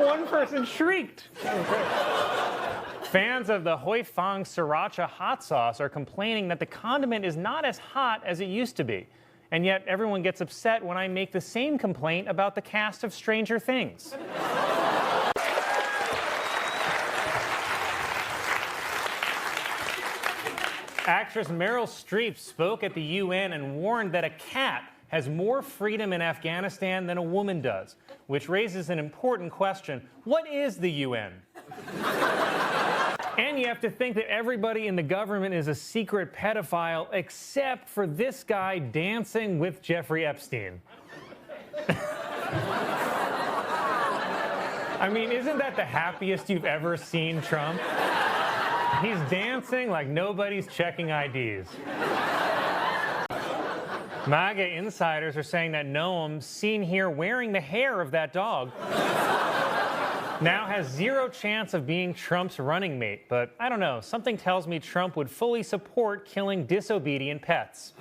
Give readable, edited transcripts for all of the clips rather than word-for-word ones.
One person shrieked. Fans of the Hoi Fong Sriracha hot sauce are complaining that the condiment is not as hot as it used to be. And yet everyone gets upset when I make the same complaint about the cast of Stranger Things. Actress Meryl Streep spoke at the UN and warned that a cat has more freedom in Afghanistan than a woman does, which raises an important question. What is the UN? And you have to think that everybody in the government is a secret pedophile except for this guy dancing with Jeffrey Epstein. I mean, isn't that the happiest you've ever seen Trump? He's dancing like nobody's checking IDs. MAGA insiders are saying that Noam, seen here wearing the hair of that dog, now has zero chance of being Trump's running mate. But I don't know, something tells me Trump would fully support killing disobedient pets.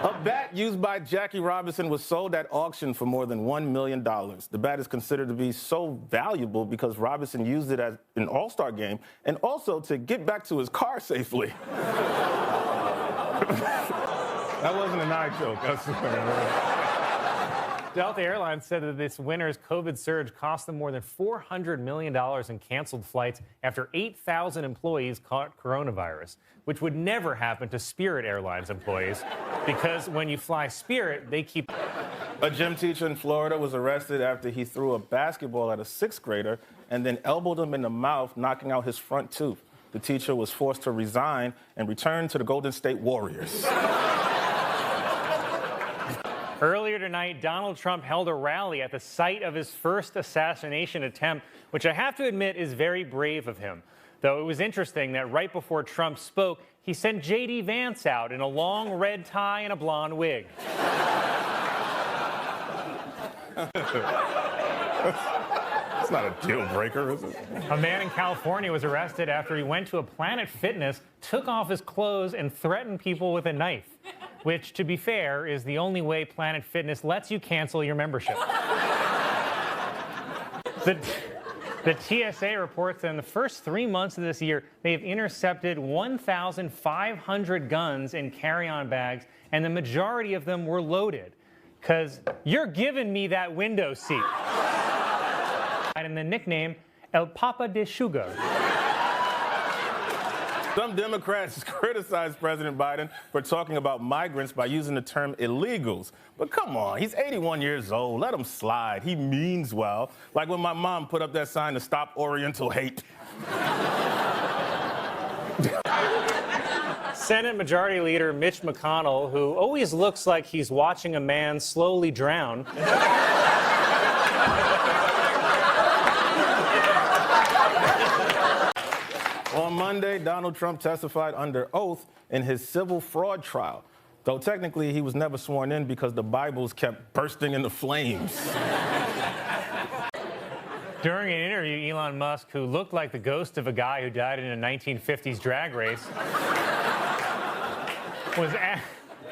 A bat used by Jackie Robinson was sold at auction for more than $1 million. The bat is considered to be so valuable because Robinson used it at an All-Star game and also to get back to his car safely. That wasn't an eye joke. Delta Airlines said that this winter's COVID surge cost them more than $400 million in canceled flights after 8,000 employees caught coronavirus, which would never happen to Spirit Airlines employees because when you fly Spirit, they keep... A gym teacher in Florida was arrested after he threw a basketball at a sixth grader and then elbowed him in the mouth, knocking out his front tooth. The teacher was forced to resign and return to the Golden State Warriors. Earlier tonight, Donald Trump held a rally at the site of his first assassination attempt, which I have to admit is very brave of him. Though it was interesting that right before Trump spoke, he sent J.D. Vance out in a long red tie and a blonde wig. It's not a deal breaker, is it? A man in California was arrested after he went to a Planet Fitness, took off his clothes, and threatened people with a knife, which, to be fair, is the only way Planet Fitness lets you cancel your membership. The TSA reports that in the first 3 months of this year, they've intercepted 1,500 guns in carry-on bags, and the majority of them were loaded. Because you're giving me that window seat. And the nickname, El Papa de Sugar. Some Democrats criticized President Biden for talking about migrants by using the term illegals. But come on, he's 81 years old. Let him slide. He means well. Like when my mom put up that sign to stop Oriental hate. Senate Majority Leader Mitch McConnell, who always looks like he's watching a man slowly drown, On Monday, Donald Trump testified under oath in his civil fraud trial, though technically he was never sworn in because the Bibles kept bursting into flames. During an interview, Elon Musk, who looked like the ghost of a guy who died in a 1950s drag race,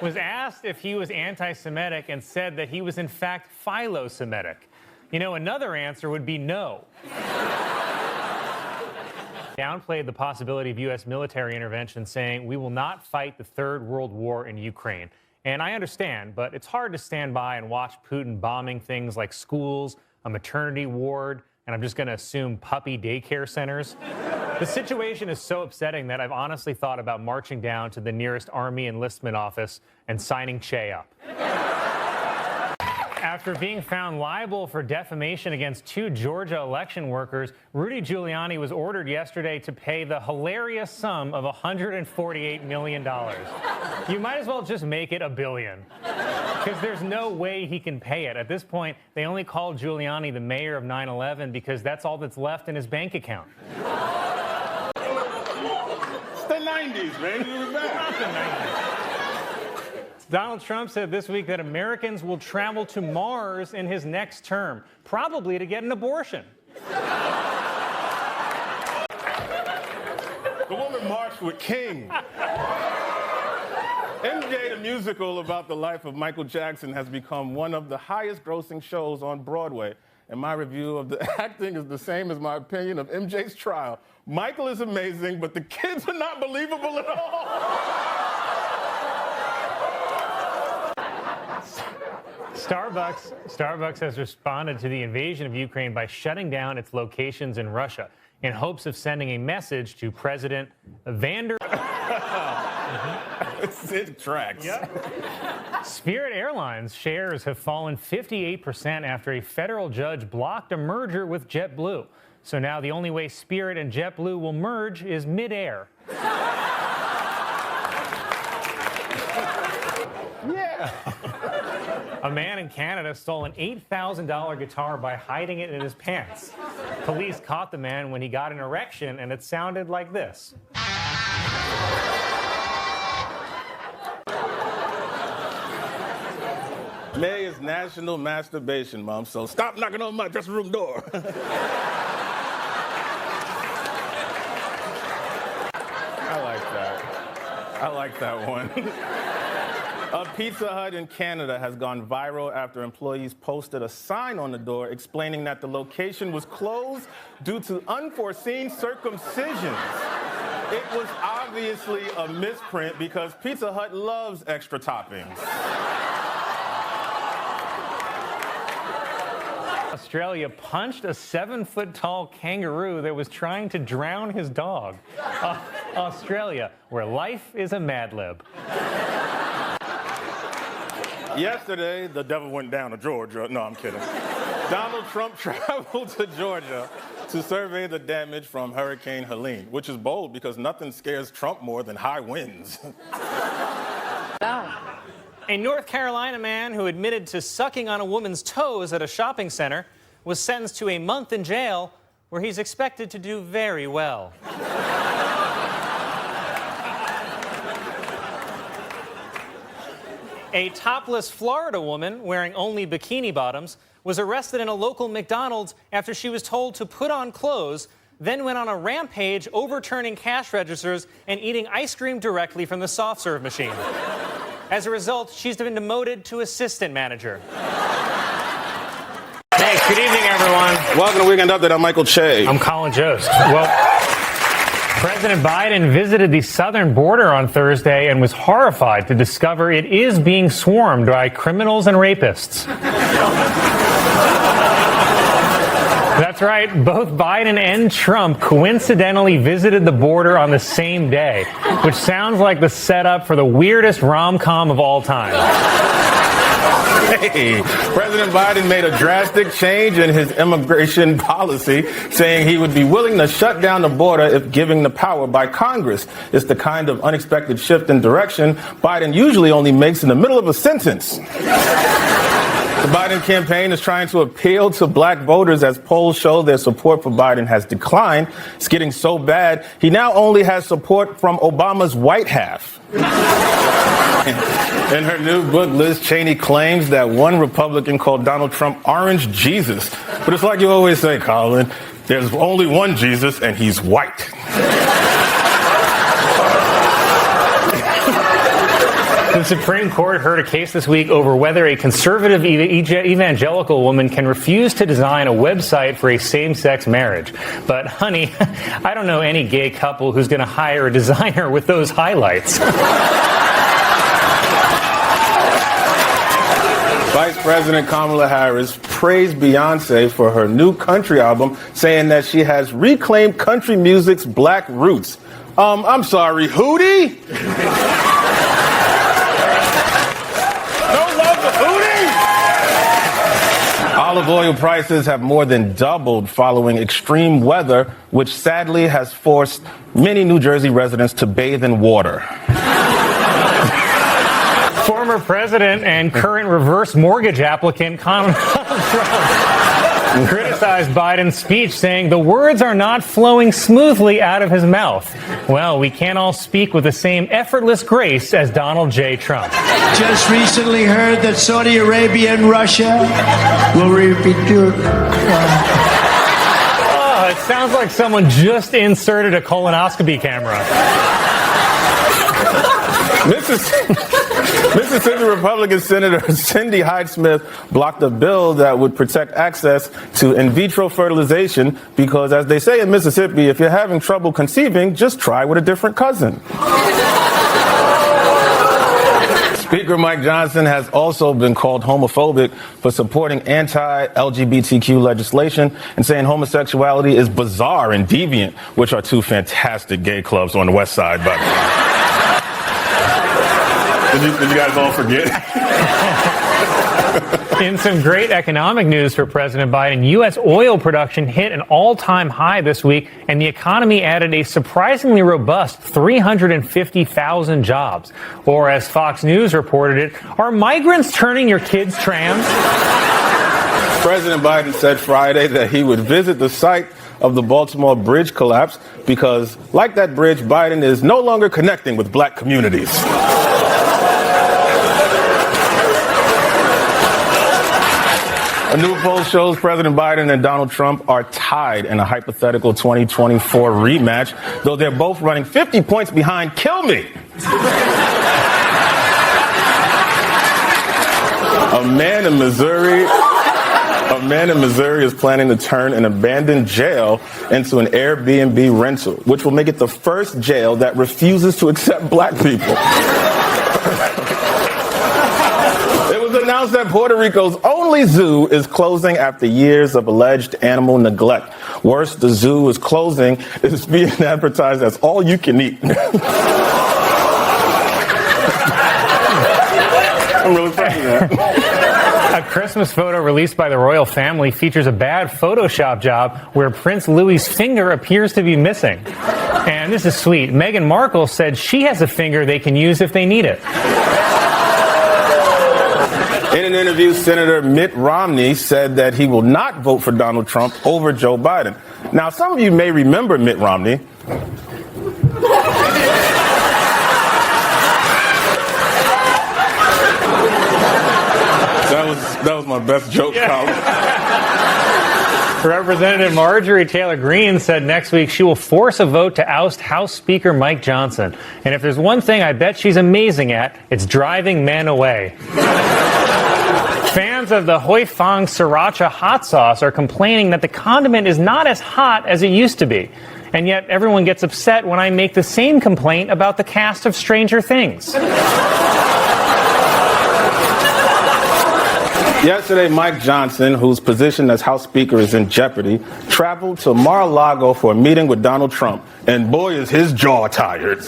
was asked if he was anti-Semitic and said that he was in fact philo-Semitic. You know, another answer would be no. Downplayed the possibility of U.S. military intervention, saying, "We will not fight the Third World War in Ukraine." And I understand, but it's hard to stand by and watch Putin bombing things like schools, a maternity ward, and I'm just going to assume puppy daycare centers. The situation is so upsetting that I've honestly thought about marching down to the nearest Army enlistment office and signing Che up. After being found liable for defamation against 2 Georgia election workers, Rudy Giuliani was ordered yesterday to pay the hilarious sum of $148 million. You might as well just make it $1 billion, because there's no way he can pay it. At this point, they only call Giuliani the mayor of 9/11 because that's all that's left in his bank account. It's the 90s, man. It was bad. Not the 90s. Donald Trump said this week that Americans will travel to Mars in his next term, probably to get an abortion. The woman marched with King. MJ, the musical about the life of Michael Jackson, has become one of the highest grossing shows on Broadway. And my review of the acting is the same as my opinion of MJ's trial. Michael is amazing, but the kids are not believable at all. Starbucks has responded to the invasion of Ukraine by shutting down its locations in Russia in hopes of sending a message to President Vander. It tracks. Yep. Spirit Airlines shares have fallen 58% after a federal judge blocked a merger with JetBlue. So now the only way Spirit and JetBlue will merge is midair. Yeah. A man in Canada stole an $8,000 guitar by hiding it in his pants. Police caught the man when he got an erection, and it sounded like this. May is National Masturbation Month, so stop knocking on my dressing room door. I like that one. A Pizza Hut in Canada has gone viral after employees posted a sign on the door explaining that the location was closed due to unforeseen circumcisions. It was obviously a misprint because Pizza Hut loves extra toppings. Australia punched a 7-foot-tall kangaroo that was trying to drown his dog. Australia, where life is a Mad Lib. Yesterday, the devil went down to Georgia. No, I'm kidding. Donald Trump traveled to Georgia to survey the damage from Hurricane Helene, which is bold because nothing scares Trump more than high winds. A North Carolina man who admitted to sucking on a woman's toes at a shopping center was sentenced to a month in jail, where he's expected to do very well. A topless Florida woman wearing only bikini bottoms was arrested in a local McDonald's after she was told to put on clothes, then went on a rampage overturning cash registers and eating ice cream directly from the soft serve machine. As a result, she's been demoted to assistant manager. Thanks. Good evening, everyone. Welcome to Weekend Update. I'm Michael Che. I'm Colin Jost. Well, President Biden visited the southern border on Thursday and was horrified to discover it is being swarmed by criminals and rapists. That's right. Both Biden and Trump coincidentally visited the border on the same day, which sounds like the setup for the weirdest rom-com of all time. Hey, President Biden made a drastic change in his immigration policy, saying he would be willing to shut down the border if given the power by Congress. It's the kind of unexpected shift in direction Biden usually only makes in the middle of a sentence. The Biden campaign is trying to appeal to black voters as polls show their support for Biden has declined. It's getting so bad, he now only has support from Obama's white half. In her new book, Liz Cheney claims that one Republican called Donald Trump Orange Jesus. But it's like you always say, Colin, there's only one Jesus, and he's white. The Supreme Court heard a case this week over whether a conservative evangelical woman can refuse to design a website for a same-sex marriage. But, honey, I don't know any gay couple who's going to hire a designer with those highlights. Vice President Kamala Harris praised Beyonce for her new country album, saying that she has reclaimed country music's black roots. I'm sorry, Hootie? Olive oil prices have more than doubled following extreme weather, which sadly has forced many New Jersey residents to bathe in water. Former president and current reverse mortgage applicant Donald Trump criticized Biden's speech, saying the words are not flowing smoothly out of his mouth. Well, we can't all speak with the same effortless grace as Donald J. Trump. Just recently heard that Saudi Arabia and Russia will repeat. Oh, it sounds like someone just inserted a colonoscopy camera. Mississippi Republican Senator Cindy Hyde-Smith blocked a bill that would protect access to in vitro fertilization because, as they say in Mississippi, if you're having trouble conceiving, just try with a different cousin. Speaker Mike Johnson has also been called homophobic for supporting anti-LGBTQ legislation and saying homosexuality is bizarre and deviant, which are two fantastic gay clubs on the West Side. But did you guys all forget? In some great economic news for President Biden, U.S. oil production hit an all-time high this week, and the economy added a surprisingly robust 350,000 jobs. Or, as Fox News reported it, are migrants turning your kids trans? President Biden said Friday that he would visit the site of the Baltimore bridge collapse because, like that bridge, Biden is no longer connecting with black communities. A new poll shows President Biden and Donald Trump are tied in a hypothetical 2024 rematch, though they're both running 50 points behind. Kill me. A man in Missouri is planning to turn an abandoned jail into an Airbnb rental, which will make it the first jail that refuses to accept black people. Announced that Puerto Rico's only zoo is closing after years of alleged animal neglect. Worse, the zoo is closing. It's being advertised as all you can eat. I'm really proud of that. A Christmas photo released by the royal family features a bad Photoshop job where Prince Louis's finger appears to be missing. And this is sweet. Meghan Markle said she has a finger they can use if they need it. In an interview, Senator Mitt Romney said that he will not vote for Donald Trump over Joe Biden. Now, some of you may remember Mitt Romney. That was my best joke, Colin. Representative Marjorie Taylor Greene said next week she will force a vote to oust House Speaker Mike Johnson. And if there's one thing I bet she's amazing at, it's driving men away. Fans of the Hoi Fong Sriracha hot sauce are complaining that the condiment is not as hot as it used to be. And yet everyone gets upset when I make the same complaint about the cast of Stranger Things. Yesterday, Mike Johnson, whose position as House Speaker is in jeopardy, traveled to Mar-a-Lago for a meeting with Donald Trump. And boy, is his jaw tired.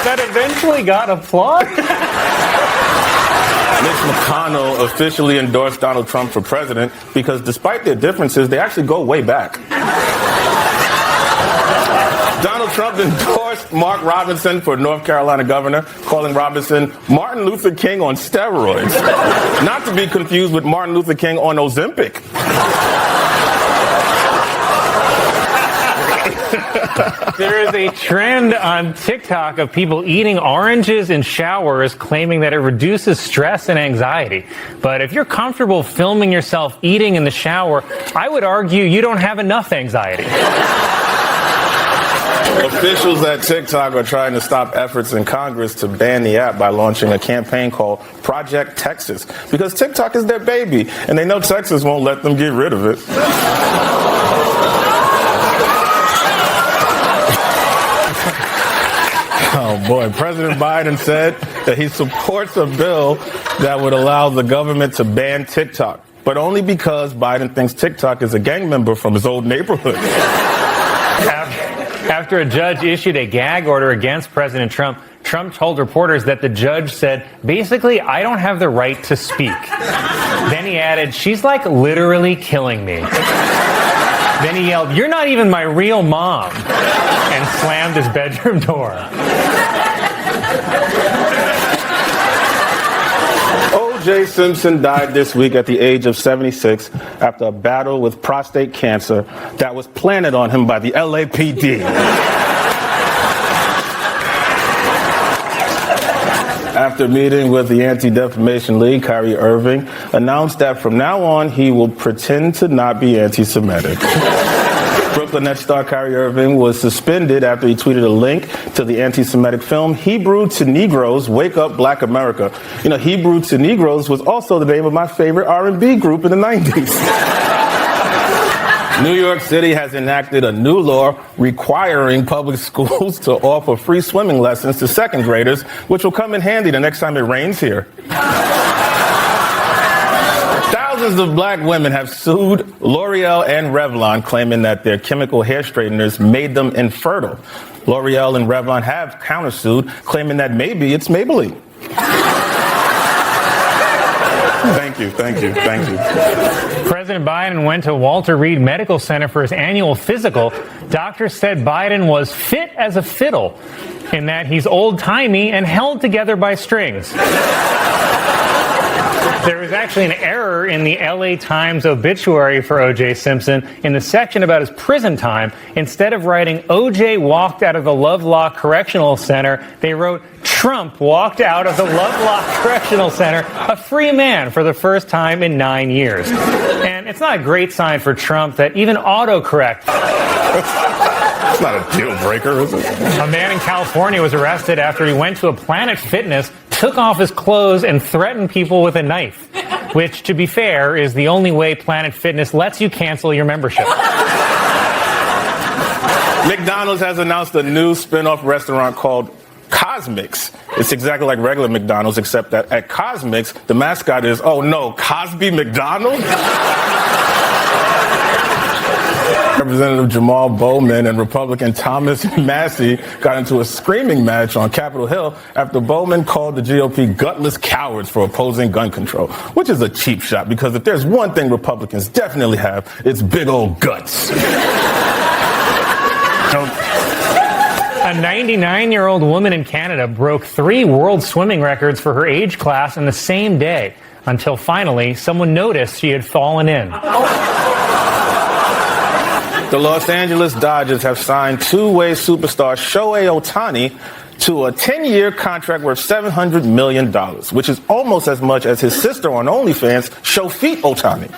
That eventually got applause? Mitch McConnell officially endorsed Donald Trump for president because despite their differences, they actually go way back. Donald Trump endorsed Mark Robinson for North Carolina governor, calling Robinson Martin Luther King on steroids. Not to be confused with Martin Luther King on Ozempic. There is a trend on TikTok of people eating oranges in showers, claiming that it reduces stress and anxiety. But if you're comfortable filming yourself eating in the shower, I would argue you don't have enough anxiety. Officials at TikTok are trying to stop efforts in Congress to ban the app by launching a campaign called Project Texas, because TikTok is their baby, and they know Texas won't let them get rid of it. Oh, boy. President Biden said that he supports a bill that would allow the government to ban TikTok, but only because Biden thinks TikTok is a gang member from his old neighborhood. After a judge issued a gag order against President Trump, Trump told reporters that the judge said, basically, I don't have the right to speak. Then he added, she's like literally killing me. Then he yelled, you're not even my real mom, and slammed his bedroom door. O.J. Simpson died this week at the age of 76 after a battle with prostate cancer that was planted on him by the LAPD. After meeting with the Anti-Defamation League, Kyrie Irving announced that from now on he will pretend to not be anti-Semitic. Brooklyn Nets star Kyrie Irving was suspended after he tweeted a link to the anti-Semitic film Hebrew to Negroes, Wake Up Black America. You know, Hebrew to Negroes was also the name of my favorite R&B group in the 90s. New York City has enacted a new law requiring public schools to offer free swimming lessons to second graders, which will come in handy the next time it rains here. Thousands of black women have sued L'Oreal and Revlon, claiming that their chemical hair straighteners made them infertile. L'Oreal and Revlon have countersued, claiming that maybe it's Maybelline. Thank you. President Biden went to Walter Reed Medical Center for his annual physical. Doctors said Biden was fit as a fiddle, in that he's old-timey and held together by strings. There was actually an error in the LA Times obituary for O.J. Simpson. In the section about his prison time, instead of writing O.J. walked out of the Lovelock Correctional Center, they wrote Trump walked out of the Lovelock Correctional Center, a free man for the first time in 9 years. And it's not a great sign for Trump that even autocorrect... It's not a deal breaker, is it? A man in California was arrested after he went to a Planet Fitness, took off his clothes, and threatened people with a knife, which, to be fair, is the only way Planet Fitness lets you cancel your membership. McDonald's has announced a new spin-off restaurant called Cosmix. It's exactly like regular McDonald's, except that at Cosmix, the mascot is, oh no, Cosby McDonald? Representative Jamal Bowman and Republican Thomas Massey got into a screaming match on Capitol Hill after Bowman called the GOP gutless cowards for opposing gun control, which is a cheap shot because if there's one thing Republicans definitely have, it's big old guts. A 99-year-old woman in Canada broke 3 world swimming records for her age class in the same day, until finally someone noticed she had fallen in. The Los Angeles Dodgers have signed two-way superstar Shohei Ohtani to a 10-year contract worth $700 million, which is almost as much as his sister on OnlyFans, Shofeet Ohtani.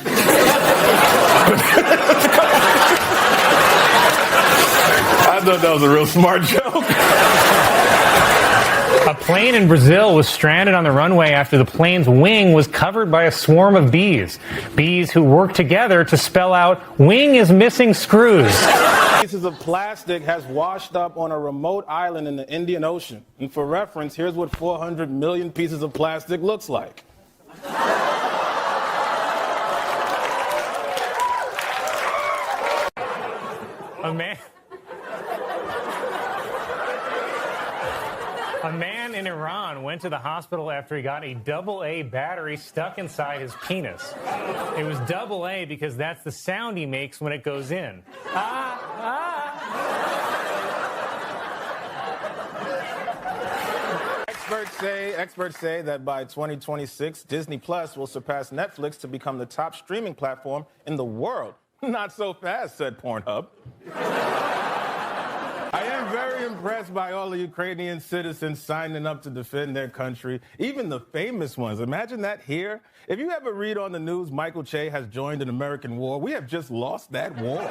I thought that was a real smart joke. A plane in Brazil was stranded on the runway after the plane's wing was covered by a swarm of bees. Bees who work together to spell out, "Wing is missing screws." Pieces of plastic has washed up on a remote island in the Indian Ocean. And for reference, here's what 400 million pieces of plastic looks like. A man in Iran went to the hospital after he got a AA battery stuck inside his penis. It was AA because that's the sound he makes when it goes in. Experts say that by 2026, Disney Plus will surpass Netflix to become the top streaming platform in the world. Not so fast, said Pornhub. I am very impressed by all the Ukrainian citizens signing up to defend their country, even the famous ones. Imagine that here. If you ever read on the news, Michael Che has joined an American war, we have just lost that war.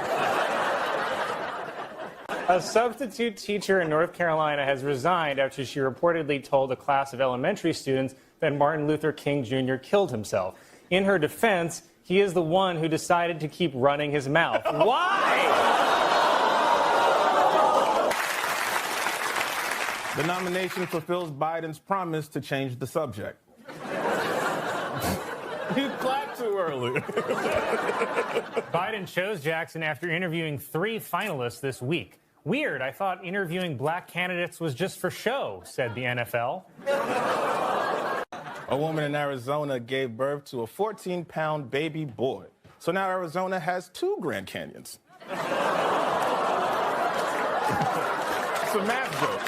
A substitute teacher in North Carolina has resigned after she reportedly told a class of elementary students that Martin Luther King Jr. killed himself. In her defense, he is the one who decided to keep running his mouth. Why? The nomination fulfills Biden's promise to change the subject. You clapped too early. Biden chose Jackson after interviewing 3 finalists this week. Weird, I thought interviewing black candidates was just for show, said the NFL. A woman in Arizona gave birth to a 14-pound baby boy. So now Arizona has 2 Grand Canyons. It's a math joke.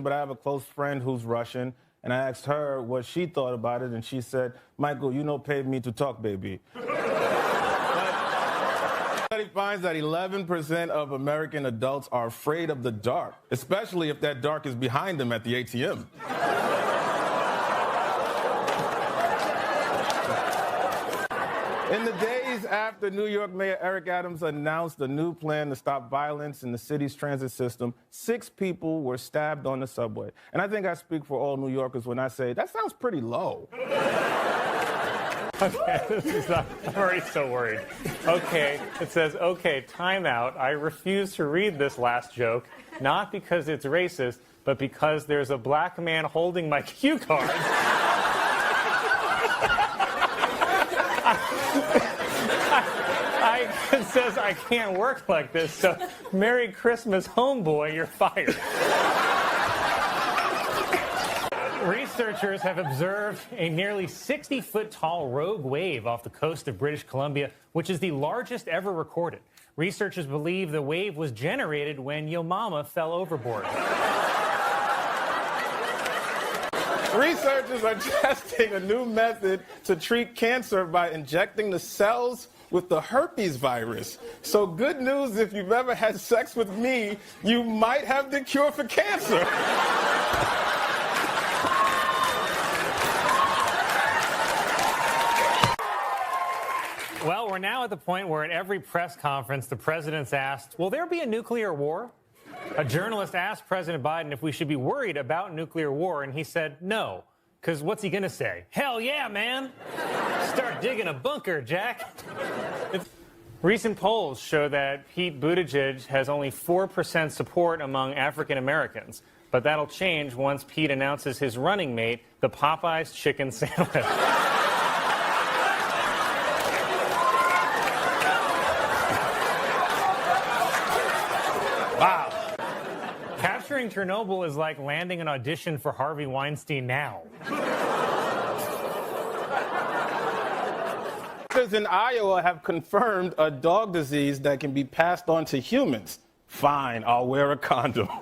But I have a close friend who's Russian, and I asked her what she thought about it, and she said, Michael, you know paid me to talk, baby. Study finds that 11% of American adults are afraid of the dark, especially if that dark is behind them at the ATM. In the days after New York Mayor Eric Adams announced a new plan to stop violence in the city's transit system, 6 people were stabbed on the subway. And I think I speak for all New Yorkers when I say that sounds pretty low. Okay, I'm already so worried. Okay, it says, okay, time out. I refuse to read this last joke, not because it's racist, but because there's a black man holding my cue card. It says I can't work like this, so Merry Christmas, homeboy, you're fired. Researchers have observed a nearly 60-foot-tall rogue wave off the coast of British Columbia, which is the largest ever recorded. Researchers believe the wave was generated when Yo Mama fell overboard. Researchers are testing a new method to treat cancer by injecting the cells with the herpes virus. So good news, if you've ever had sex with me, you might have the cure for cancer. Well, we're now at the point where at every press conference, the president's asked, will there be a nuclear war? A journalist asked President Biden if we should be worried about nuclear war, and he said no. Because what's he going to say? Hell yeah, man. Start digging a bunker, Jack. Recent polls show that Pete Buttigieg has only 4% support among African Americans. But that'll change once Pete announces his running mate, the Popeyes chicken sandwich. Wow. Capturing Chernobyl is like landing an audition for Harvey Weinstein now. Doctors in Iowa have confirmed a dog disease that can be passed on to humans. Fine, I'll wear a condom. Oh,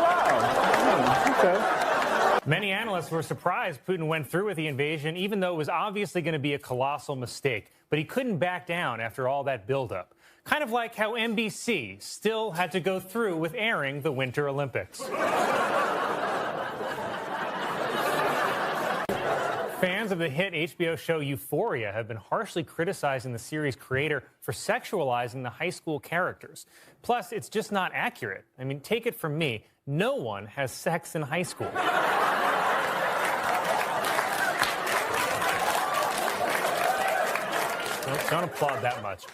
wow. Okay. Many analysts were surprised Putin went through with the invasion, even though it was obviously going to be a colossal mistake. But he couldn't back down after all that buildup. Kind of like how NBC still had to go through with airing the Winter Olympics. Fans of the hit HBO show Euphoria have been harshly criticizing the series' creator for sexualizing the high school characters. Plus, it's just not accurate. I mean, take it from me, no one has sex in high school. Don't applaud that much.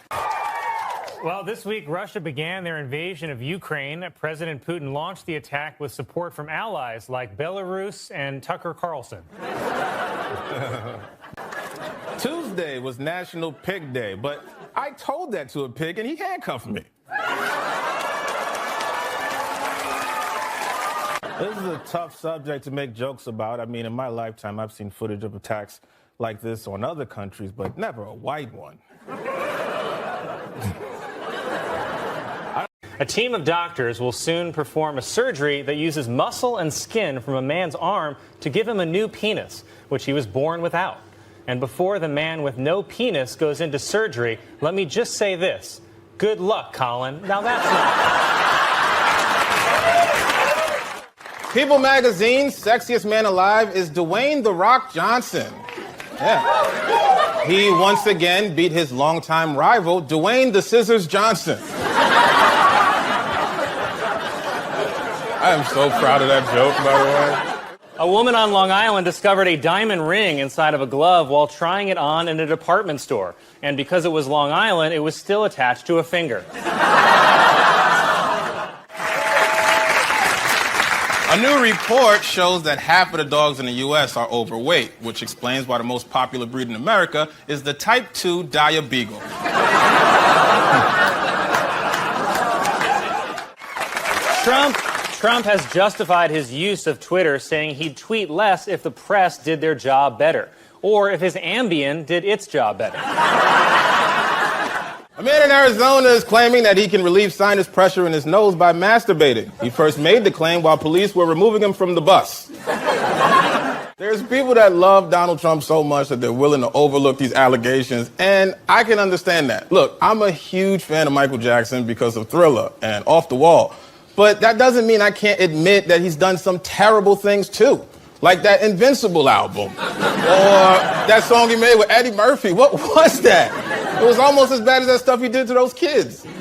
Well, this week, Russia began their invasion of Ukraine. President Putin launched the attack with support from allies like Belarus and Tucker Carlson. Tuesday was National Pig Day, but I told that to a pig and he handcuffed me. This is a tough subject to make jokes about. I mean, in my lifetime, I've seen footage of attacks like this on other countries, but never a white one. A team of doctors will soon perform a surgery that uses muscle and skin from a man's arm to give him a new penis, which he was born without. And before the man with no penis goes into surgery, let me just say this. Good luck, Colin. Now that's not... People Magazine's sexiest man alive is Dwayne "The Rock" Johnson. Yeah. He once again beat his longtime rival, Dwayne "The Scissors" Johnson. I am so proud of that joke, by the way. A woman on Long Island discovered a diamond ring inside of a glove while trying it on in a department store. And because it was Long Island, it was still attached to a finger. A new report shows that half of the dogs in the U.S. are overweight, which explains why the most popular breed in America is the Type 2 Dire Beagle. Trump has justified his use of Twitter, saying he'd tweet less if the press did their job better, or if his Ambien did its job better. A man in Arizona is claiming that he can relieve sinus pressure in his nose by masturbating. He first made the claim while police were removing him from the bus. There's people that love Donald Trump so much that they're willing to overlook these allegations, and I can understand that. Look, I'm a huge fan of Michael Jackson because of Thriller and Off the Wall. But that doesn't mean I can't admit that he's done some terrible things, too. Like that Invincible album. Or that song he made with Eddie Murphy. What was that? It was almost as bad as that stuff he did to those kids. It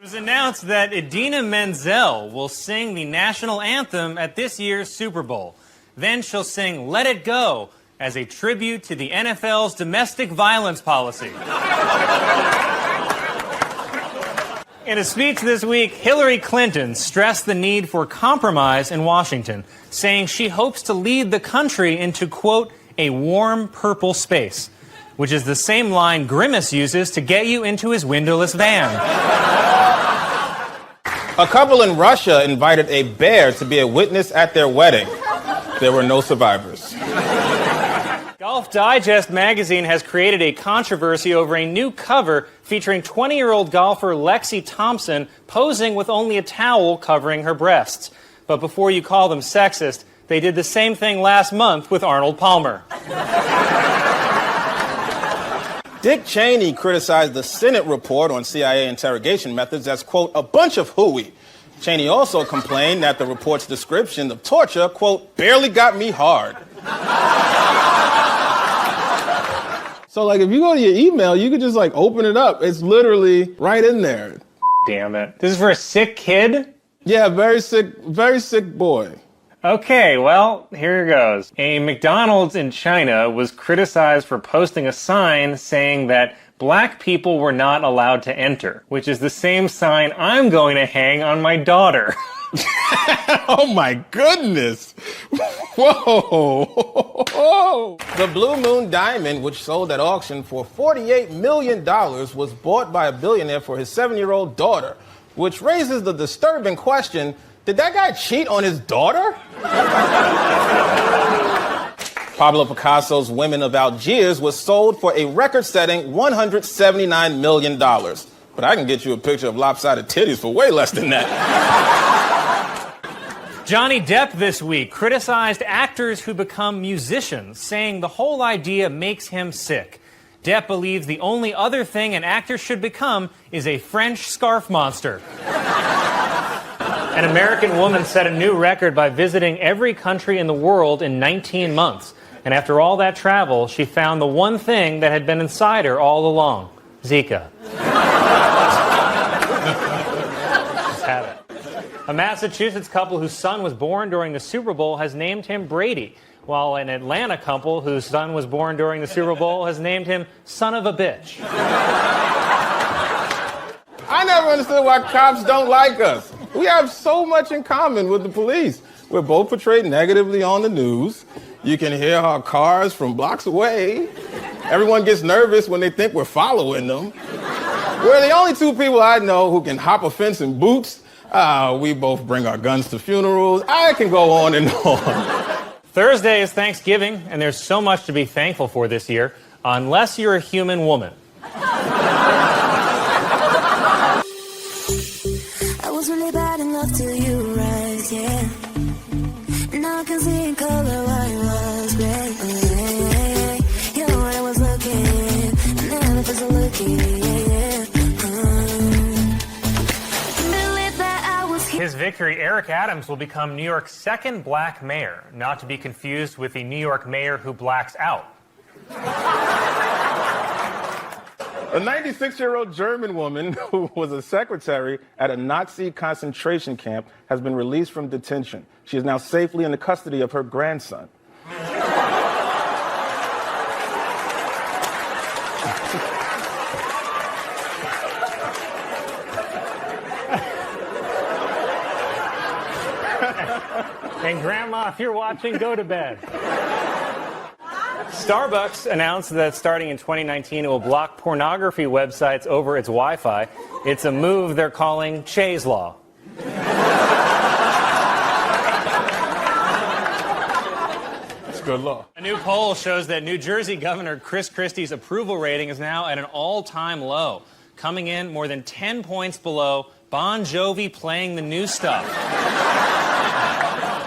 was announced that Idina Menzel will sing the national anthem at this year's Super Bowl. Then she'll sing Let It Go as a tribute to the NFL's domestic violence policy. In a speech this week, Hillary Clinton stressed the need for compromise in Washington, saying she hopes to lead the country into, quote, a warm purple space, which is the same line Grimace uses to get you into his windowless van. A couple in Russia invited a bear to be a witness at their wedding. There were no survivors. Golf Digest magazine has created a controversy over a new cover featuring 20-year-old golfer Lexi Thompson posing with only a towel covering her breasts. But before you call them sexist, they did the same thing last month with Arnold Palmer. Dick Cheney criticized the Senate report on CIA interrogation methods as, quote, a bunch of hooey. Cheney also complained that the report's description of torture, quote, barely got me hard. So, like, if you go to your email, you could just, like, open it up. It's literally right in there. Damn it. This is for a sick kid? Yeah, very sick boy. Okay, well, here goes. A McDonald's in China was criticized for posting a sign saying that black people were not allowed to enter, which is the same sign I'm going to hang on my daughter. Oh my goodness. Whoa. Whoa. The Blue Moon diamond, which sold at auction for $48 million, was bought by a billionaire for his 7-year-old daughter, which raises the disturbing question, did that guy cheat on his daughter? Pablo Picasso's Women of Algiers was sold for a record-setting $179 million. But I can get you a picture of lopsided titties for way less than that. Johnny Depp this week criticized actors who become musicians, saying the whole idea makes him sick. Depp believes the only other thing an actor should become is a French scarf monster. An American woman set a new record by visiting every country in the world in 19 months. And after all that travel, she found the one thing that had been inside her all along: Zika. Just have it. A Massachusetts couple whose son was born during the Super Bowl has named him Brady, while an Atlanta couple whose son was born during the Super Bowl has named him Son of a Bitch. I never understood why cops don't like us. We have so much in common with the police. We're both portrayed negatively on the news. You can hear our cars from blocks away. Everyone gets nervous when they think we're following them. We're the only two people I know who can hop a fence in boots. We both bring our guns to funerals. I can go on and on. Thursday is Thanksgiving, and there's so much to be thankful for this year, unless you're a human woman. I was really bad in love till you rise, yeah. Now I can see in color why I was red. You're what I was looking, and now the first looking, His victory, Eric Adams will become New York's second black mayor, not to be confused with the New York mayor who blacks out. A 96-year-old German woman who was a secretary at a Nazi concentration camp has been released from detention. She is now safely in the custody of her grandson. And Grandma, if you're watching, go to bed. Starbucks announced that starting in 2019, it will block pornography websites over its Wi-Fi. It's a move they're calling Che's Law. It's good law. A new poll shows that New Jersey Governor Chris Christie's approval rating is now at an all-time low, coming in more than 10 points below Bon Jovi playing the new stuff.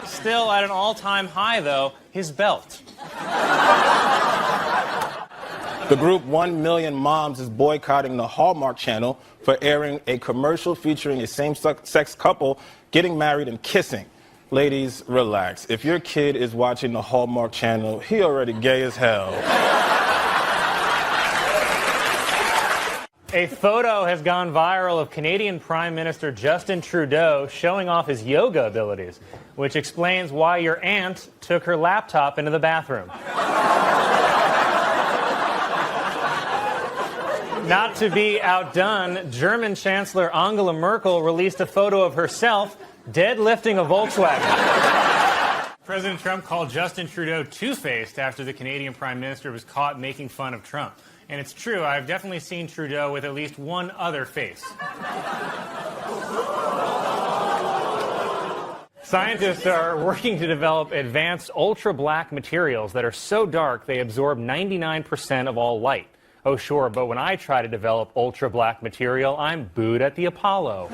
Still at an all-time high, though, his belt. The group 1 Million Moms is boycotting the Hallmark Channel for airing a commercial featuring a same-sex couple getting married and kissing. Ladies, relax. If your kid is watching the Hallmark Channel, he already gay as hell. A photo has gone viral of Canadian Prime Minister Justin Trudeau showing off his yoga abilities, which explains why your aunt took her laptop into the bathroom. Not to be outdone, German Chancellor Angela Merkel released a photo of herself deadlifting a Volkswagen. President Trump called Justin Trudeau two-faced after the Canadian Prime Minister was caught making fun of Trump. And it's true, I've definitely seen Trudeau with at least one other face. Scientists are working to develop advanced ultra-black materials that are so dark they absorb 99% of all light. Oh, sure, but when I try to develop ultra-black material, I'm booed at the Apollo.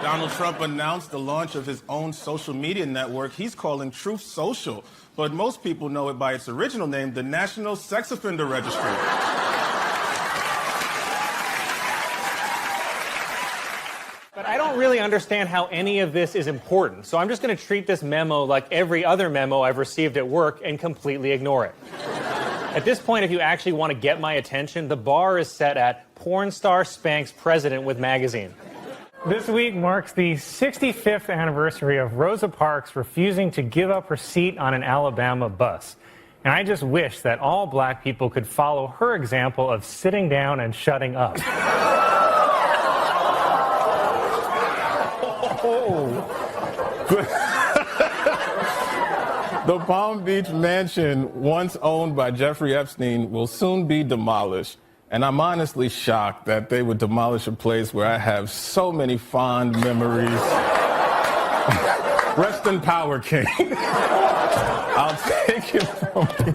Donald Trump announced the launch of his own social media network he's calling Truth Social, but most people know it by its original name, the National Sex Offender Registry. But I don't really understand how any of this is important, so I'm just going to treat this memo like every other memo I've received at work and completely ignore it. At this point, if you actually want to get my attention, the bar is set at porn star spanks president with magazine. This week marks the 65th anniversary of Rosa Parks refusing to give up her seat on an Alabama bus. And I just wish that all black people could follow her example of sitting down and shutting up. The Palm Beach mansion, once owned by Jeffrey Epstein, will soon be demolished. And I'm honestly shocked that they would demolish a place where I have so many fond memories. Rest in power, King. I'll take it from you.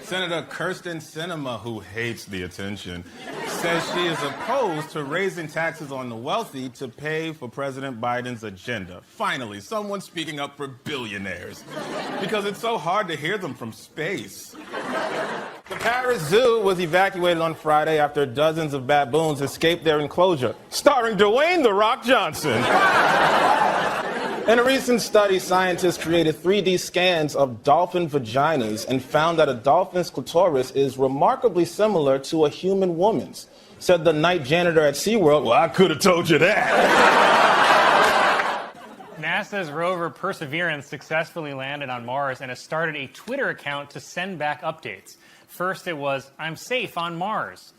Senator Kirsten Sinema, who hates the attention, says she is opposed to raising taxes on the wealthy to pay for President Biden's agenda. Finally, someone speaking up for billionaires. Because it's so hard to hear them from space. The Paris Zoo was evacuated on Friday after dozens of baboons escaped their enclosure, starring Dwayne "The Rock" Johnson. In a recent study, scientists created 3D scans of dolphin vaginas and found that a dolphin's clitoris is remarkably similar to a human woman's. Said the night janitor at SeaWorld, "Well, I could have told you that." NASA's rover Perseverance successfully landed on Mars and has started a Twitter account to send back updates. First it was, "I'm safe on Mars."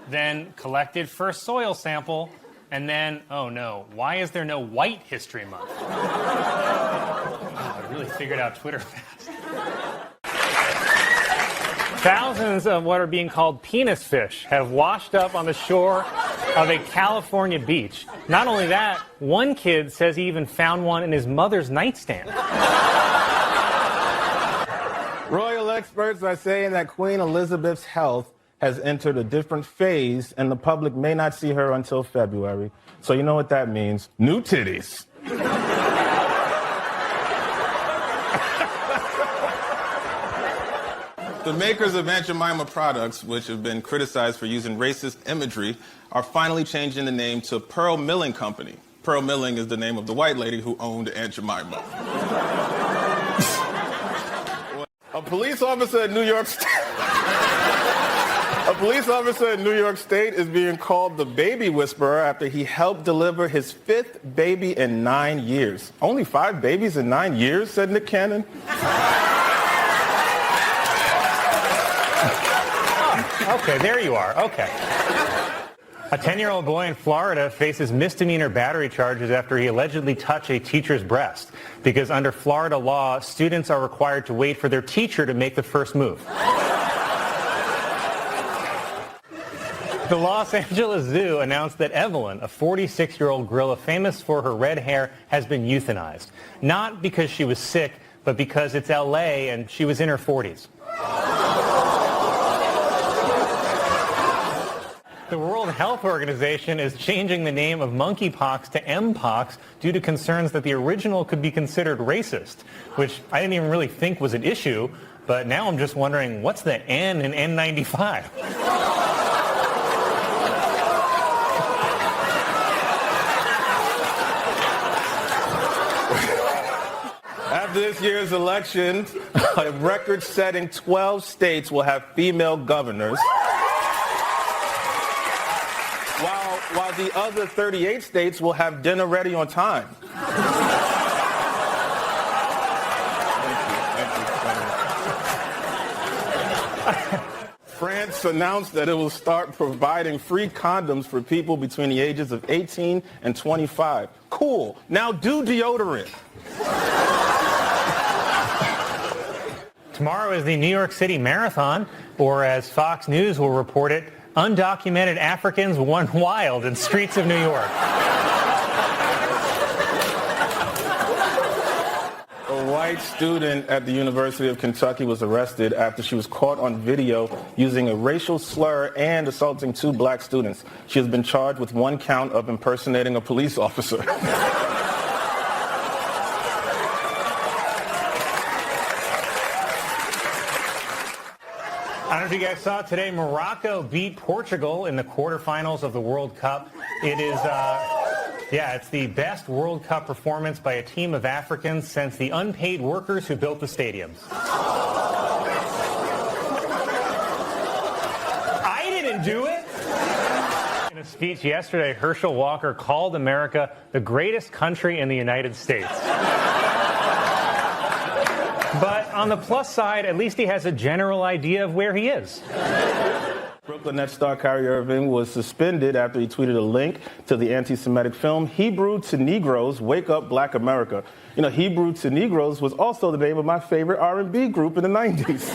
Then collected first soil sample. And then, oh no, why is there no White History Month? I really figured out Twitter fast. Thousands of what are being called penis fish have washed up on the shore of a California beach. Not only that, one kid says he even found one in his mother's nightstand. Royal experts are saying that Queen Elizabeth's health has entered a different phase, and the public may not see her until February. So you know what that means. New titties. The makers of Aunt Jemima products, which have been criticized for using racist imagery, are finally changing the name to Pearl Milling Company. Pearl Milling is the name of the white lady who owned Aunt Jemima. A police officer at New York State... A police officer in New York State is being called the baby whisperer after he helped deliver his 5th baby in 9 years. Only 5 babies in 9 years, said Nick Cannon. Okay, there you are. Okay. A 10-year-old boy in Florida faces misdemeanor battery charges after he allegedly touched a teacher's breast. Because under Florida law, students are required to wait for their teacher to make the first move. The Los Angeles Zoo announced that Evelyn, a 46-year-old gorilla famous for her red hair, has been euthanized. Not because she was sick, but because it's LA and she was in her 40s. The World Health Organization is changing the name of monkeypox to mpox due to concerns that the original could be considered racist, which I didn't even really think was an issue, but now I'm just wondering, what's the N in N95? this year's election, a record-setting 12 states will have female governors, while the other 38 states will have dinner ready on time. France announced that it will start providing free condoms for people between the ages of 18 and 25. Cool. Now do deodorant. Tomorrow is the New York City Marathon, or as Fox News will report it, undocumented Africans run wild in streets of New York. A white student at the University of Kentucky was arrested after she was caught on video using a racial slur and assaulting 2 black students. She has been charged with 1 count of impersonating a police officer. I don't know if you guys saw it today. Morocco beat Portugal in the quarterfinals of the World Cup. It is, it's the best World Cup performance by a team of Africans since the unpaid workers who built the stadiums. I didn't do it. In a speech yesterday, Herschel Walker called America the greatest country in the United States. But on the plus side, at least he has a general idea of where he is. Brooklyn Nets star Kyrie Irving was suspended after he tweeted a link to the anti-Semitic film Hebrew to Negroes, Wake Up Black America. You know, Hebrew to Negroes was also the name of my favorite R&B group in the 90s.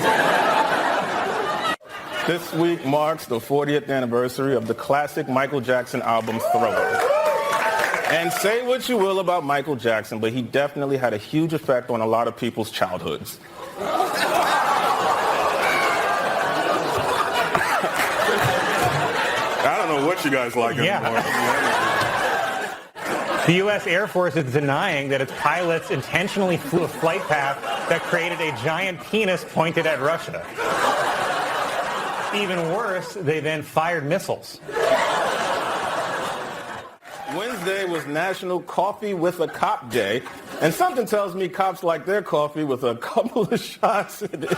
This week marks the 40th anniversary of the classic Michael Jackson album Thriller. And say what you will about Michael Jackson, but he definitely had a huge effect on a lot of people's childhoods. I don't know what you guys like anymore. The U.S. Air Force is denying that its pilots intentionally flew a flight path that created a giant penis pointed at Russia. Even worse, they then fired missiles. Wednesday was National Coffee with a Cop Day, and something tells me cops like their coffee with a couple of shots in it.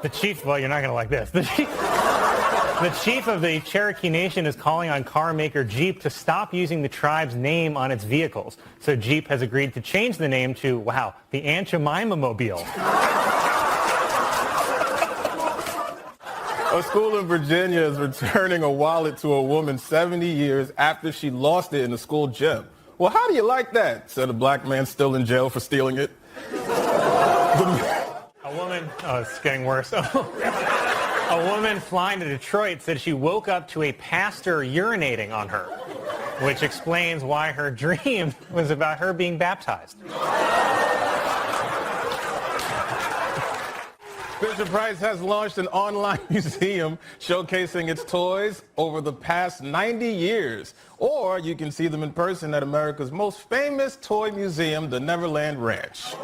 The chief, well, you're not going to like this. The chief of the Cherokee Nation is calling on car maker Jeep to stop using the tribe's name on its vehicles. So Jeep has agreed to change the name to, wow, the Aunt Jemima Mobile. A school in Virginia is returning a wallet to a woman 70 years after she lost it in the school gym. Well, how do you like that? Said a black man still in jail for stealing it. A woman, oh, it's getting worse. A woman flying to Detroit said she woke up to a pastor urinating on her, which explains why her dream was about her being baptized. Fisher-Price has launched an online museum showcasing its toys over the past 90 years. Or you can see them in person at America's most famous toy museum, the Neverland Ranch.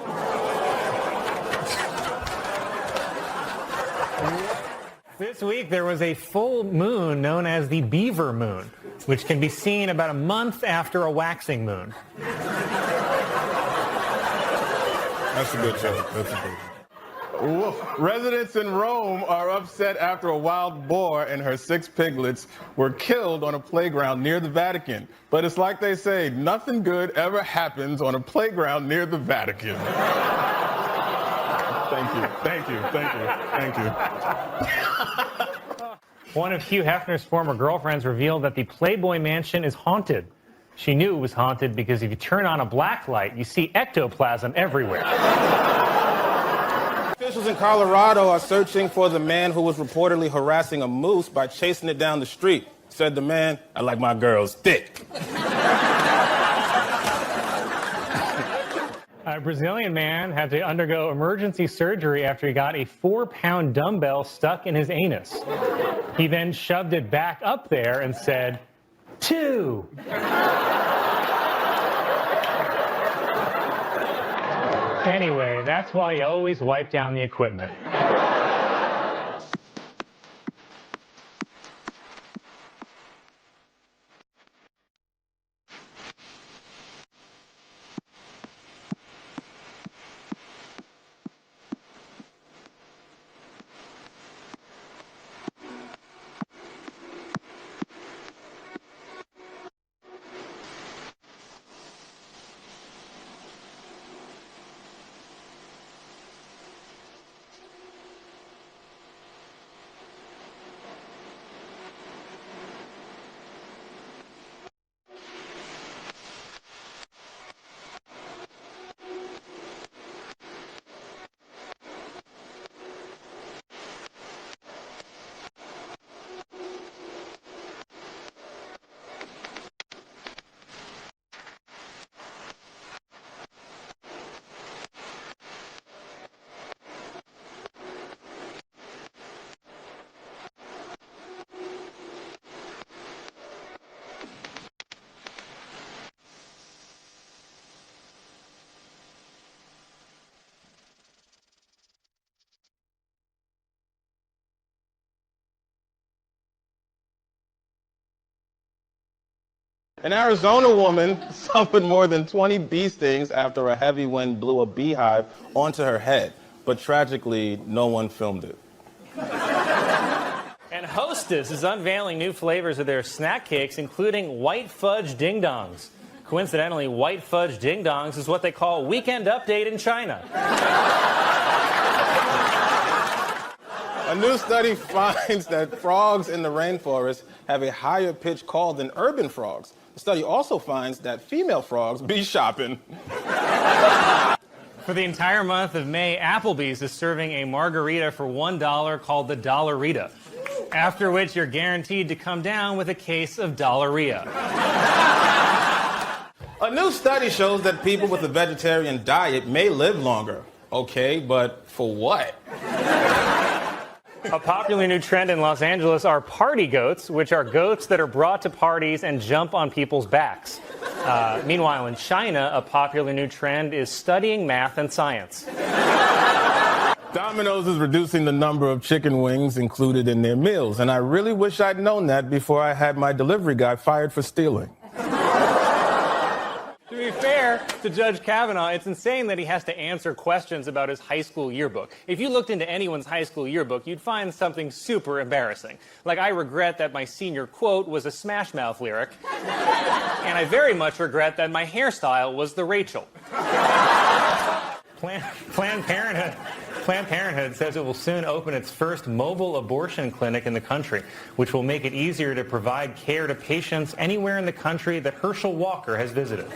This week, there was a full moon known as the Beaver Moon, which can be seen about a month after a waxing moon. That's a good joke. That's a good joke. Residents in Rome are upset after a wild boar and her 6 piglets were killed on a playground near the Vatican. But it's like they say, nothing good ever happens on a playground near the Vatican. Thank you, thank you, thank you, thank you. One of Hugh Hefner's former girlfriends revealed that the Playboy Mansion is haunted. She knew it was haunted because if you turn on a black light, you see ectoplasm everywhere. Officials in Colorado are searching for the man who was reportedly harassing a moose by chasing it down the street. Said the man, "I like my girls thick." A Brazilian man had to undergo emergency surgery after he got a 4-pound dumbbell stuck in his anus. He then shoved it back up there and said, 2. Anyway, that's why you always wipe down the equipment. An Arizona woman suffered more than 20 bee stings after a heavy wind blew a beehive onto her head. But tragically, no one filmed it. And Hostess is unveiling new flavors of their snack cakes, including white fudge ding-dongs. Coincidentally, white fudge ding-dongs is what they call Weekend Update in China. A new study finds that frogs in the rainforest have a higher pitch call than urban frogs. The study also finds that female frogs be shopping. For the entire month of May, Applebee's is serving a margarita for $1 called the Dollarita, after which you're guaranteed to come down with a case of Dollaria. A new study shows that people with a vegetarian diet may live longer. Okay, but for what? A popular new trend in Los Angeles are party goats, which are goats that are brought to parties and jump on people's backs. Meanwhile, in China, a popular new trend is studying math and science. Domino's is reducing the number of chicken wings included in their meals, and I really wish I'd known that before I had my delivery guy fired for stealing. To be fair to Judge Kavanaugh, it's insane that he has to answer questions about his high school yearbook. If you looked into anyone's high school yearbook, you'd find something super embarrassing. Like, I regret that my senior quote was a Smash Mouth lyric, and I very much regret that my hairstyle was the Rachel. Planned Parenthood says it will soon open its first mobile abortion clinic in the country, which will make it easier to provide care to patients anywhere in the country that Herschel Walker has visited.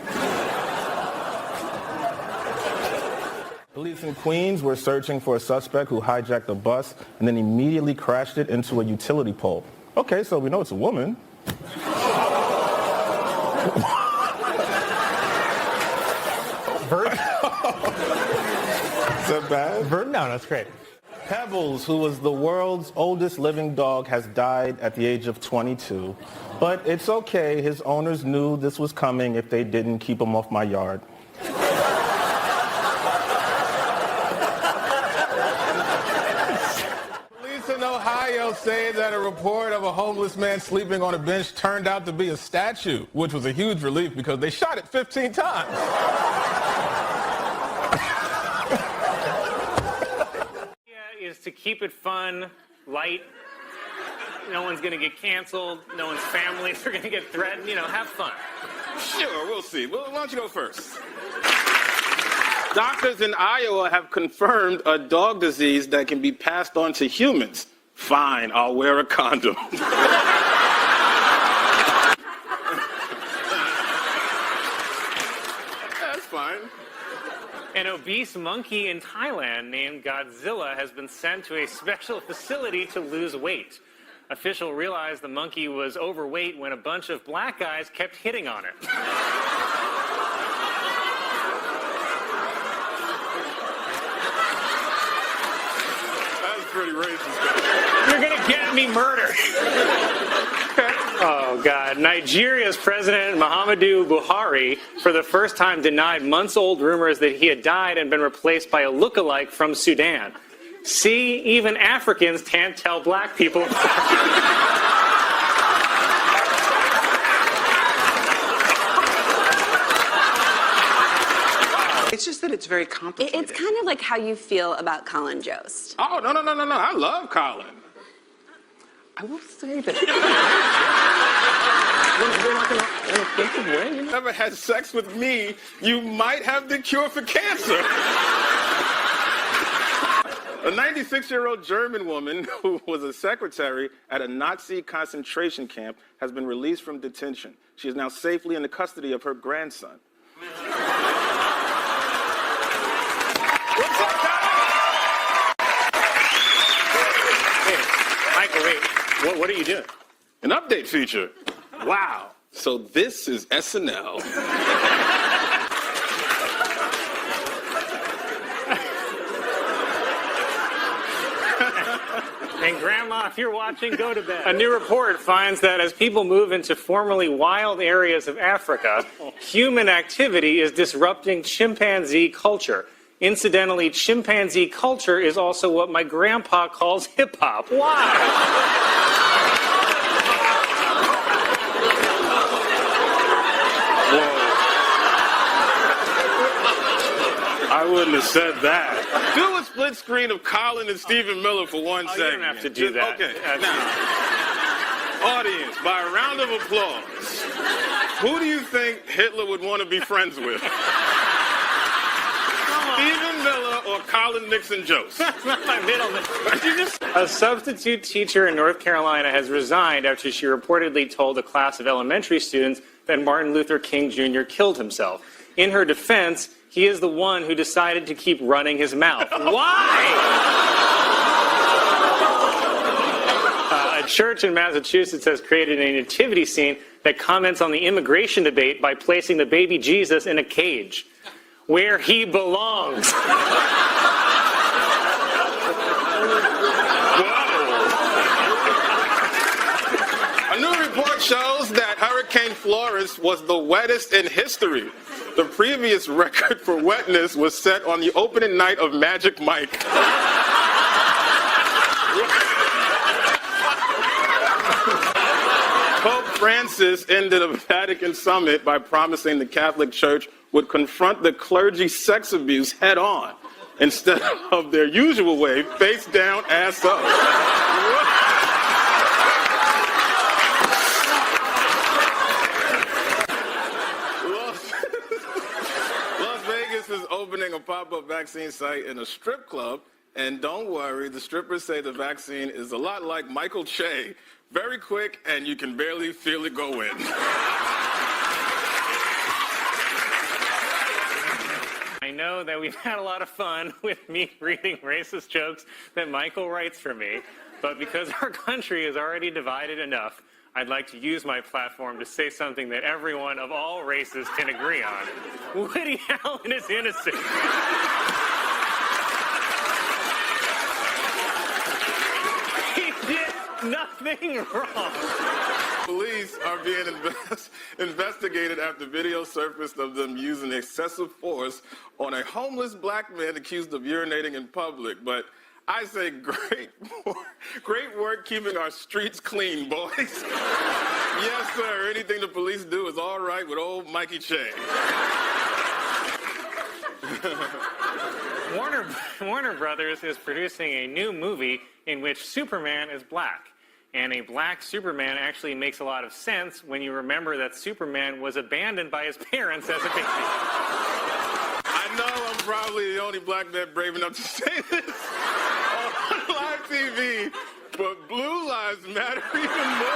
Police in Queens were searching for a suspect who hijacked a bus and then immediately crashed it into a utility pole. Okay, so we know it's a woman. Is that bad? No, that's great. Pebbles, who was the world's oldest living dog, has died at the age of 22. But it's okay. His owners knew this was coming if they didn't keep him off my yard. Police in Ohio say that a report of a homeless man sleeping on a bench turned out to be a statue, which was a huge relief because they shot it 15 times. Is to keep it fun, light. No one's going to get canceled. No one's families are going to get threatened. You know, have fun. Sure, we'll see. Well, why don't you go first? Doctors in Iowa have confirmed a dog disease that can be passed on to humans. Fine, I'll wear a condom. That's fine. An obese monkey in Thailand named Godzilla has been sent to a special facility to lose weight. Officials realized the monkey was overweight when a bunch of black guys kept hitting on it. That's pretty racist. You're gonna get me murdered. Oh, God. Nigeria's President Muhammadu Buhari, for the first time, denied months-old rumors that he had died and been replaced by a look-alike from Sudan. See, even Africans can't tell black people apart. It's just that it's very complicated. It's kind of like how you feel about Colin Jost. Oh, no. I love Colin. I will say that. In a offensive way, you never had sex with me, you might have the cure for cancer. A 96-year-old German woman who was a secretary at a Nazi concentration camp has been released from detention. She is now safely in the custody of her grandson. What's up, Michael, wait. What are you doing? An update feature. Wow. So this is SNL. And Grandma, if you're watching, go to bed. A new report finds that as people move into formerly wild areas of Africa, human activity is disrupting chimpanzee culture. Incidentally, chimpanzee culture is also what my grandpa calls hip-hop. Why? wouldn't have said that. Do a split screen of Colin and Stephen Miller for 1 second. You don't have to do that. Okay. Now, audience, by a round of applause, who do you think Hitler would want to be friends with? Stephen Miller or Colin Nixon Jost? That's not my middle name. A substitute teacher in North Carolina has resigned after she reportedly told a class of elementary students that Martin Luther King Jr. killed himself. In her defense, he is the one who decided to keep running his mouth. Why? A church in Massachusetts has created a nativity scene that comments on the immigration debate by placing the baby Jesus in a cage, where he belongs. A new report shows that Hurricane Florence was the wettest in history. The previous record for wetness was set on the opening night of Magic Mike. Pope Francis ended a Vatican summit by promising the Catholic Church would confront the clergy sex abuse head on instead of their usual way, face down, ass up. Las Vegas is opening a pop-up vaccine site in a strip club, and don't worry, the strippers say the vaccine is a lot like Michael Che. Very quick, and you can barely feel it go in. I know that we've had a lot of fun with me reading racist jokes that Michael writes for me, but because our country is already divided enough, I'd like to use my platform to say something that everyone of all races can agree on. Woody Allen is innocent. He did nothing wrong. Police are being investigated after video surfaced of them using excessive force on a homeless black man accused of urinating in public. But I say great work keeping our streets clean, boys. Yes, sir. Anything the police do is all right with old Mikey Che. Warner Brothers is producing a new movie in which Superman is black. And a black Superman actually makes a lot of sense when you remember that Superman was abandoned by his parents as a baby. I know I'm probably the only black man brave enough to say this on live TV, but blue lives matter even more.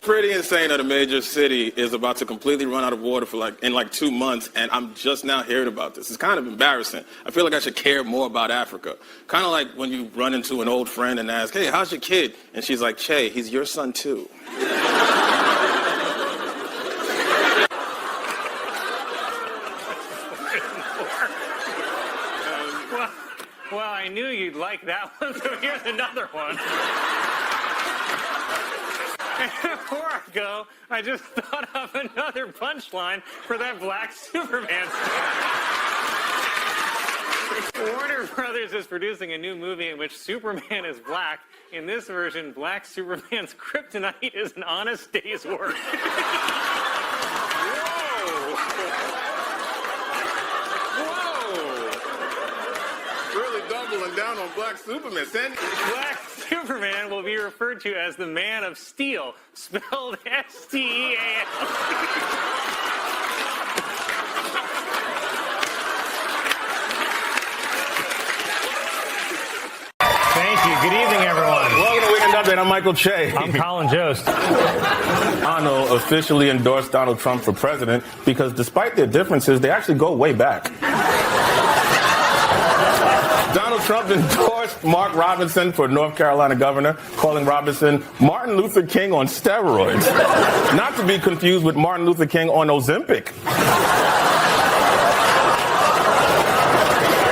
Pretty insane that a major city is about to completely run out of water for in 2 months, and I'm just now hearing about this. It's kind of embarrassing. I feel like I should care more about Africa. Kind of like when you run into an old friend and ask, "Hey, how's your kid?" And she's like, "Che, he's your son too." Well, I knew you'd like that one, so here's another one. And before I go, I just thought of another punchline for that black Superman story. Warner Brothers is producing a new movie in which Superman is black. In this version, black Superman's kryptonite is an honest day's work. Really doubling down on black Superman. Black Superman will be referred to as the Man of Steel, spelled S-T-E-A-L. Thank you. Good evening, everyone. Welcome to Weekend Update. I'm Michael Che. I'm Colin Jost. Donald officially endorsed Donald Trump for president because despite their differences, they actually go way back. Donald Trump endorsed Mark Robinson for North Carolina governor, calling Robinson Martin Luther King on steroids. Not to be confused with Martin Luther King on Ozempic.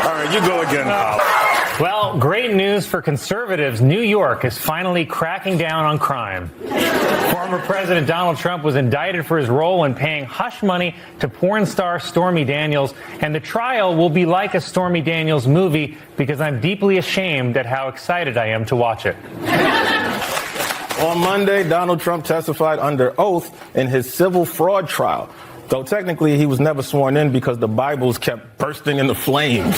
All right, you go again, Colin. Well, great news for conservatives. New York is finally cracking down on crime. Former President Donald Trump was indicted for his role in paying hush money to porn star Stormy Daniels, and the trial will be like a Stormy Daniels movie because I'm deeply ashamed at how excited I am to watch it. On Monday, Donald Trump testified under oath in his civil fraud trial. Though technically he was never sworn in because the Bibles kept bursting into flames.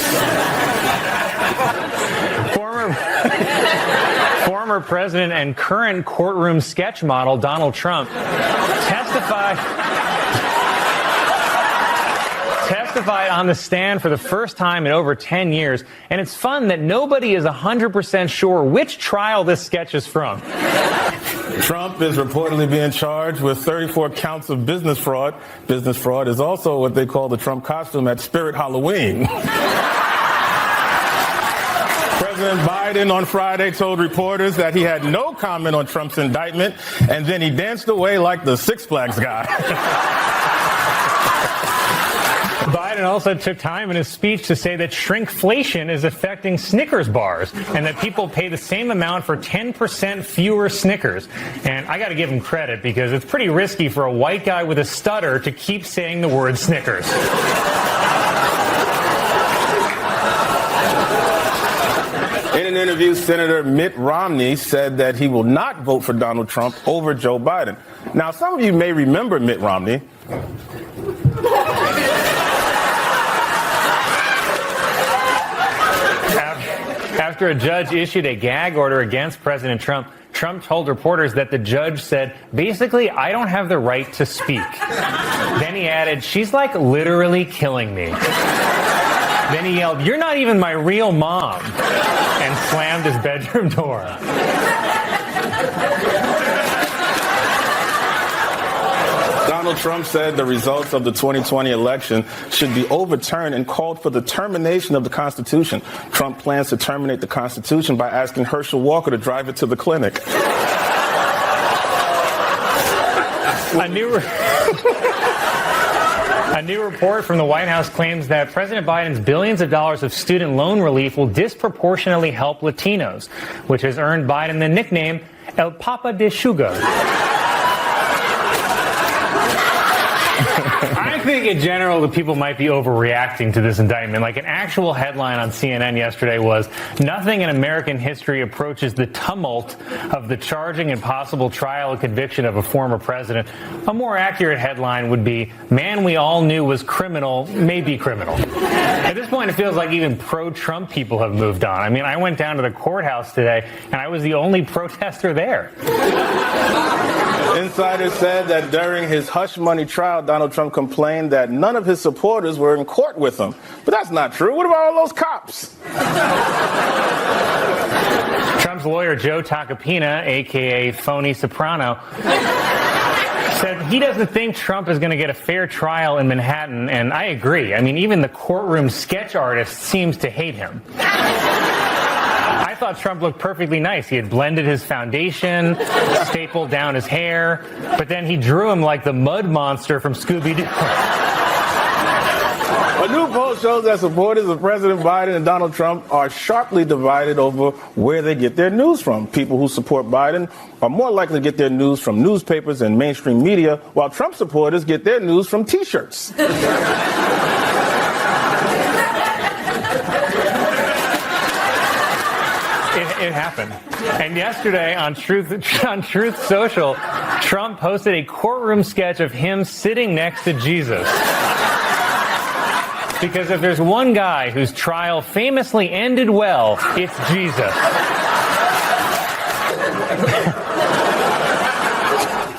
Former president and current courtroom sketch model Donald Trump testified on the stand for the first time in over 10 years. And it's fun that nobody is 100% sure which trial this sketch is from. Trump is reportedly being charged with 34 counts of business fraud. Business fraud is also what they call the Trump costume at Spirit Halloween. President Biden on Friday told reporters that he had no comment on Trump's indictment, and then he danced away like the Six Flags guy. Biden also took time in his speech to say that shrinkflation is affecting Snickers bars and that people pay the same amount for 10% fewer Snickers. And I got to give him credit because it's pretty risky for a white guy with a stutter to keep saying the word Snickers. In an interview, Senator Mitt Romney said that he will not vote for Donald Trump over Joe Biden. Now, some of you may remember Mitt Romney. After a judge issued a gag order against President Trump, Trump told reporters that the judge said, basically, I don't have the right to speak. Then he added, she's like literally killing me. Then he yelled, you're not even my real mom, and slammed his bedroom door. Donald Trump said the results of the 2020 election should be overturned and called for the termination of the Constitution. Trump plans to terminate the Constitution by asking Herschel Walker to drive it to the clinic. A new report from the White House claims that President Biden's billions of dollars of student loan relief will disproportionately help Latinos, which has earned Biden the nickname El Papa de Sugar. I think in general that people might be overreacting to this indictment. Like an actual headline on CNN yesterday was, nothing in American history approaches the tumult of the charging and possible trial and conviction of a former president. A more accurate headline would be, man we all knew was criminal may be criminal. At this point, it feels like even pro-Trump people have moved on. I mean, I went down to the courthouse today, and I was the only protester there. Insiders said that during his hush money trial, Donald Trump complained that none of his supporters were in court with him. But that's not true. What about all those cops? Trump's lawyer, Joe Tacopina, a.k.a. Phony Soprano, said he doesn't think Trump is going to get a fair trial in Manhattan, and I agree. I mean, even the courtroom sketch artist seems to hate him. I thought Trump looked perfectly nice. He had blended his foundation, stapled down his hair, but then he drew him like the mud monster from Scooby-Doo. A new poll shows that supporters of President Biden and Donald Trump are sharply divided over where they get their news from. People who support Biden are more likely to get their news from newspapers and mainstream media, while Trump supporters get their news from T-shirts. It happened. And yesterday on Truth Social, Trump posted a courtroom sketch of him sitting next to Jesus. Because if there's one guy whose trial famously ended well, it's Jesus.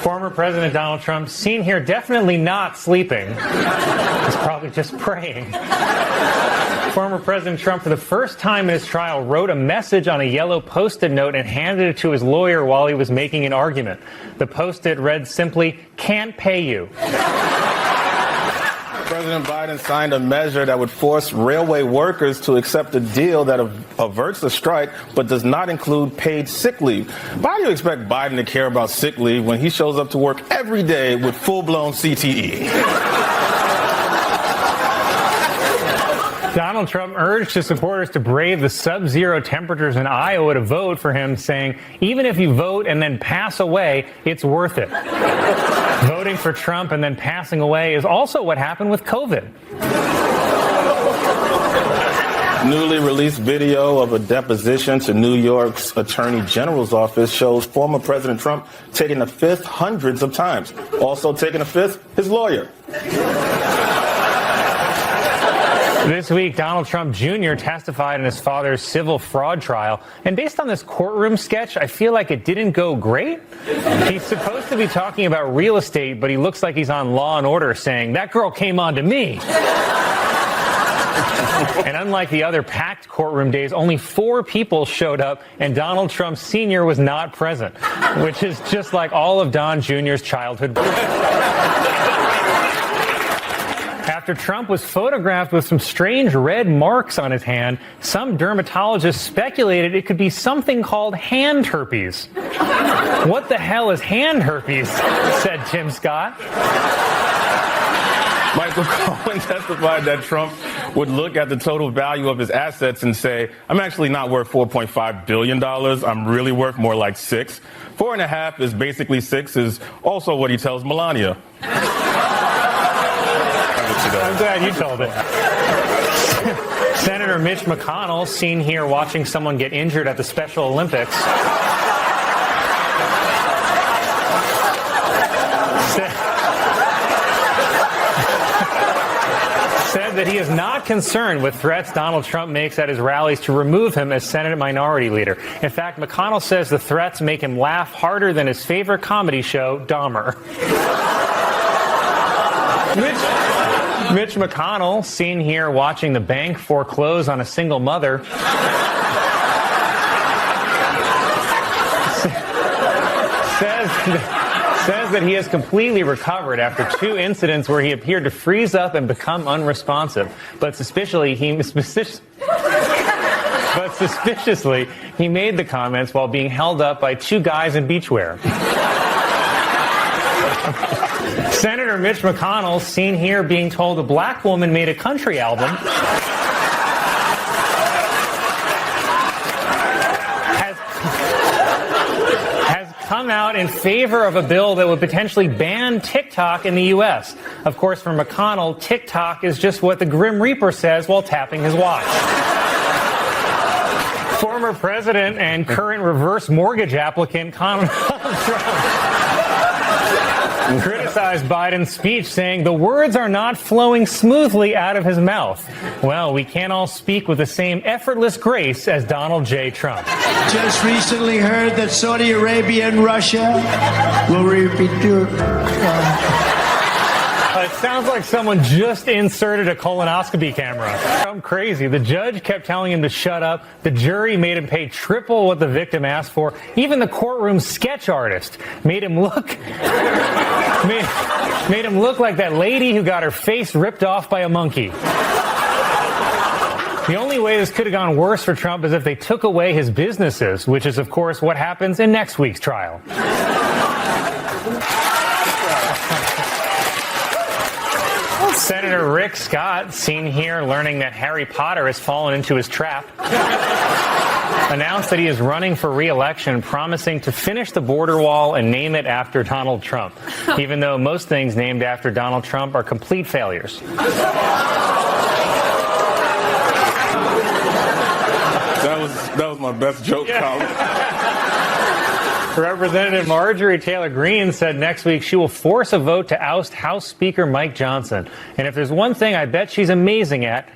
Former President Donald Trump, seen here definitely not sleeping. He's probably just praying. Former President Trump, for the first time in his trial, wrote a message on a yellow Post-it note and handed it to his lawyer while he was making an argument. The Post-it read simply, "Can't pay you." President Biden signed a measure that would force railway workers to accept a deal that averts a strike but does not include paid sick leave. Why do you expect Biden to care about sick leave when he shows up to work every day with full-blown CTE? Donald Trump urged his supporters to brave the sub-zero temperatures in Iowa to vote for him, saying, even if you vote and then pass away, it's worth it. Voting for Trump and then passing away is also what happened with COVID. Newly released video of a deposition to New York's Attorney General's office shows former President Trump taking the fifth hundreds of times. Also taking the fifth, his lawyer. This week, Donald Trump Jr. testified in his father's civil fraud trial. And based on this courtroom sketch, I feel like it didn't go great. He's supposed to be talking about real estate, but he looks like he's on Law and Order saying, "That girl came on to me." And unlike the other packed courtroom days, only 4 people showed up, and Donald Trump Sr. was not present, which is just like all of Don Jr.'s childhood. After Trump was photographed with some strange red marks on his hand, some dermatologists speculated it could be something called hand herpes. "What the hell is hand herpes?" said Tim Scott. Michael Cohen testified that Trump would look at the total value of his assets and say, "I'm actually not worth $4.5 billion. I'm really worth more like 6. 4.5 is basically 6 is also what he tells Melania." I'm glad you told it. Senator Mitch McConnell, seen here watching someone get injured at the Special Olympics, said that he is not concerned with threats Donald Trump makes at his rallies to remove him as Senate Minority Leader. In fact, McConnell says the threats make him laugh harder than his favorite comedy show, Dahmer. Mitch McConnell, seen here watching the bank foreclose on a single mother, says that he has completely recovered after 2 incidents where he appeared to freeze up and become unresponsive. But suspiciously, he made the comments while being held up by 2 guys in beachwear. Senator Mitch McConnell, seen here being told a black woman made a country album, has come out in favor of a bill that would potentially ban TikTok in the U.S. Of course, for McConnell, TikTok is just what the Grim Reaper says while tapping his watch. Former president and current reverse mortgage applicant Donald Trump criticized Biden's speech, saying the words are not flowing smoothly out of his mouth. Well, we can't all speak with the same effortless grace as Donald J. Trump. Just recently heard that Saudi Arabia and Russia will repeat. It sounds like someone just inserted a colonoscopy camera. I'm crazy. The judge kept telling him to shut up. The jury made him pay triple what the victim asked for. Even the courtroom sketch artist made him look like that lady who got her face ripped off by a monkey. The only way this could have gone worse for Trump is if they took away his businesses, which is, of course, what happens in next week's trial. Senator Rick Scott, seen here learning that Harry Potter has fallen into his trap, announced that he is running for re-election, promising to finish the border wall and name it after Donald Trump, even though most things named after Donald Trump are complete failures. That was my best joke, Colin. Representative Marjorie Taylor Greene said next week she will force a vote to oust House Speaker Mike Johnson. And if there's one thing I bet she's amazing at,